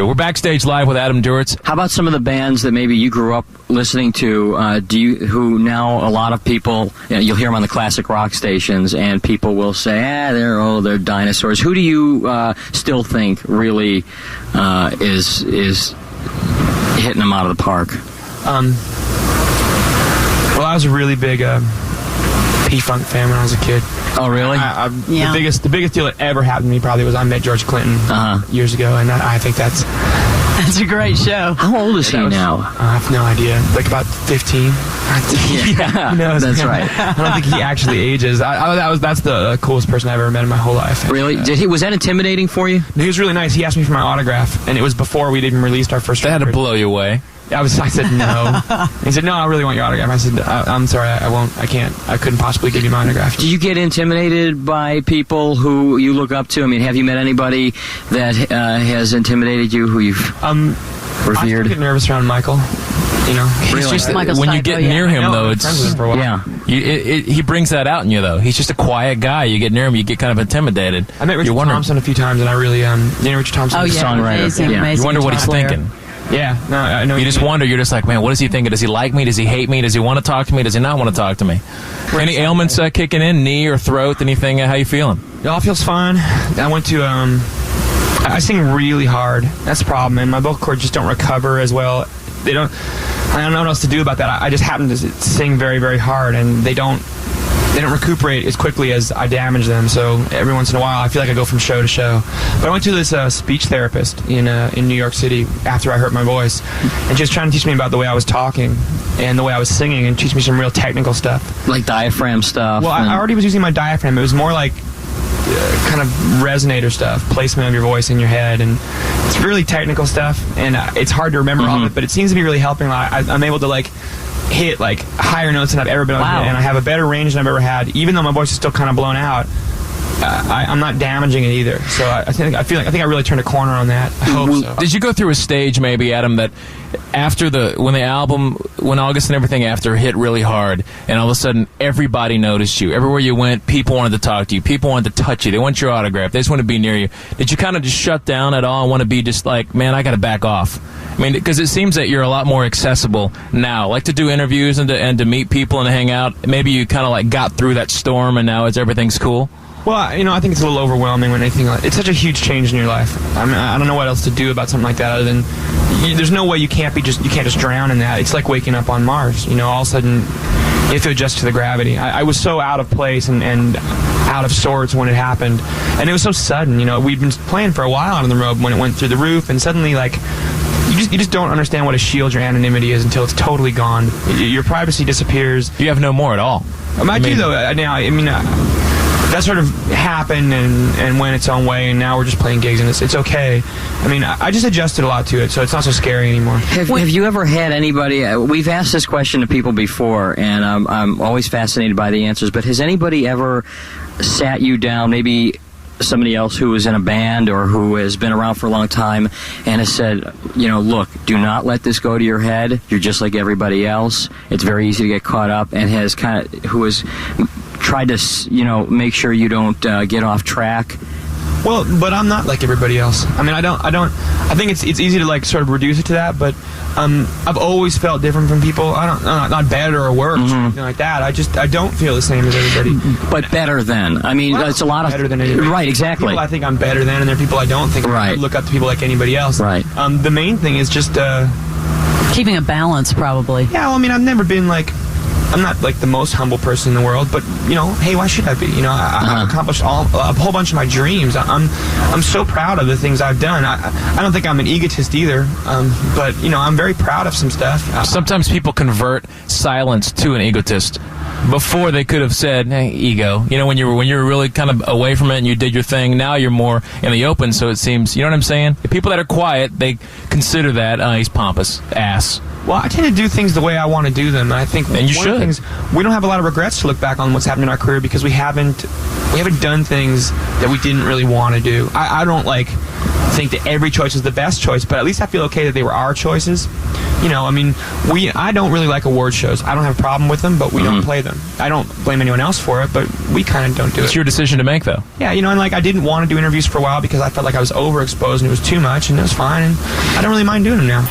We're backstage live with Adam Duritz. How about some of the bands that maybe you grew up listening to? Who now a lot of people, you'll hear them on the classic rock stations, and people will say, they're dinosaurs. Who do you still think really is hitting them out of the park? Well, I was a really big P-Funk fan when I was a kid. Oh, really? The biggest deal that ever happened to me probably was I met George Clinton years ago, and I think that's a great show. How old is he now? I have no idea. Like about 15. Yeah, who knows? That's right. I don't think he actually ages. That's the coolest person I've ever met in my whole life. Really? Was that intimidating for you? He was really nice. He asked me for my autograph, and it was before we'd even released our first record. That had to blow you away. I said no. He said, no, I really want your autograph. I said, I'm sorry, I won't. I can't. I couldn't possibly give you my autograph. Do you get intimidated by people who you look up to? I mean, have you met anybody that has intimidated you, who you've revered? I get nervous around Michael. You know, really? When you get near him, though, it's for a while. He brings that out in you, though. He's just a quiet guy. You get near him, you get kind of intimidated. I met Richard Thompson a few times, and I really you know Richard Thompson, the songwriter. Amazing you wonder what he's thinking. Yeah, no, I know. You just wonder. You're just like, man, what is he thinking? Does he like me? Does he hate me? Does he want to talk to me? Does he not want to talk to me? Any ailments kicking in? Knee or throat? Anything? How you feeling? It all feels fine. I went to I sing really hard. That's the problem, and my vocal cords just don't recover as well. I don't know what else to do about that. I just happen to sing very, very hard, and they don't recuperate as quickly as I damage them. So every once in a while, I feel like I go from show to show. But I went to this speech therapist in New York City after I hurt my voice, and she was trying to teach me about the way I was talking and the way I was singing, and teach me some real technical stuff, like diaphragm stuff. Well, I already was using my diaphragm. It was more like kind of resonator stuff, placement of your voice in your head, and it's really technical stuff, and it's hard to remember all of it, but it seems to be really helping. I'm able to hit higher notes than I've ever been able to hit, and I have a better range than I've ever had, even though my voice is still kind of blown out. I'm not damaging it either, so I think I really turned a corner on that. I hope so. Did you go through a stage, maybe, Adam, that after when August and everything after hit really hard, and all of a sudden everybody noticed you? Everywhere you went, people wanted to talk to you, people wanted to touch you, they want your autograph, they just want to be near you. Did you kind of just shut down at all and want to be just like, man, I got to back off? I mean, because it seems that you're a lot more accessible now, like to do interviews and to meet people and to hang out. Maybe you kind of got through that storm, and now everything's cool. Well, I think it's a little overwhelming when anything it's such a huge change in your life. I mean, I don't know what else to do about something like that other than there's no way you can't just drown in that. It's like waking up on Mars. All of a sudden you have to adjust to the gravity. I was so out of place and out of sorts when it happened, and it was so sudden. We'd been playing for a while on the road when it went through the roof, and suddenly you just don't understand what a shield your anonymity is until it's totally gone. Your privacy disappears. You have no more at all. I do though. Now, that sort of happened and went its own way, and now we're just playing gigs, and it's okay. I just adjusted a lot to it, so it's not so scary anymore. Have you ever had anybody, we've asked this question to people before, and I'm always fascinated by the answers, but has anybody ever sat you down, maybe somebody else who was in a band or who has been around for a long time, and has said, look, do not let this go to your head. You're just like everybody else. It's very easy to get caught up, and who has tried to, make sure you don't get off track? Well, but I'm not like everybody else. I think it's easy to sort of reduce it to that, but I've always felt different from people. Not better or worse or anything like that. I don't feel the same as everybody. But better than. It's a lot of better than anybody. Right, exactly. People I think I'm better than, and there are people I don't think. Right. I look up to people like anybody else. Right. The main thing is just keeping a balance, probably. Yeah. Well, I've never been I'm not the most humble person in the world, but hey, why should I be? I've accomplished a whole bunch of my dreams. I'm so proud of the things I've done. I don't think I'm an egotist either, but I'm very proud of some stuff. Sometimes people convert silence to an egotist before they could have said, hey, ego. When you were really kind of away from it and you did your thing, now you're more in the open, so it seems, you know what I'm saying? The people that are quiet, they consider that, he's pompous, ass. Well, I tend to do things the way I want to do them, and I think and you should. Of the things, we don't have a lot of regrets to look back on what's happened in our career because we haven't done things that we didn't really want to do. I don't think that every choice was the best choice, but at least I feel okay that they were our choices. You know, I mean, I don't really like award shows. I don't have a problem with them, but we don't play them. I don't blame anyone else for it, but we kind of don't do it. It's your decision to make, though. Yeah, you know, and like I didn't want to do interviews for a while because I felt like I was overexposed and it was too much, and it was fine, and I don't really mind doing them now.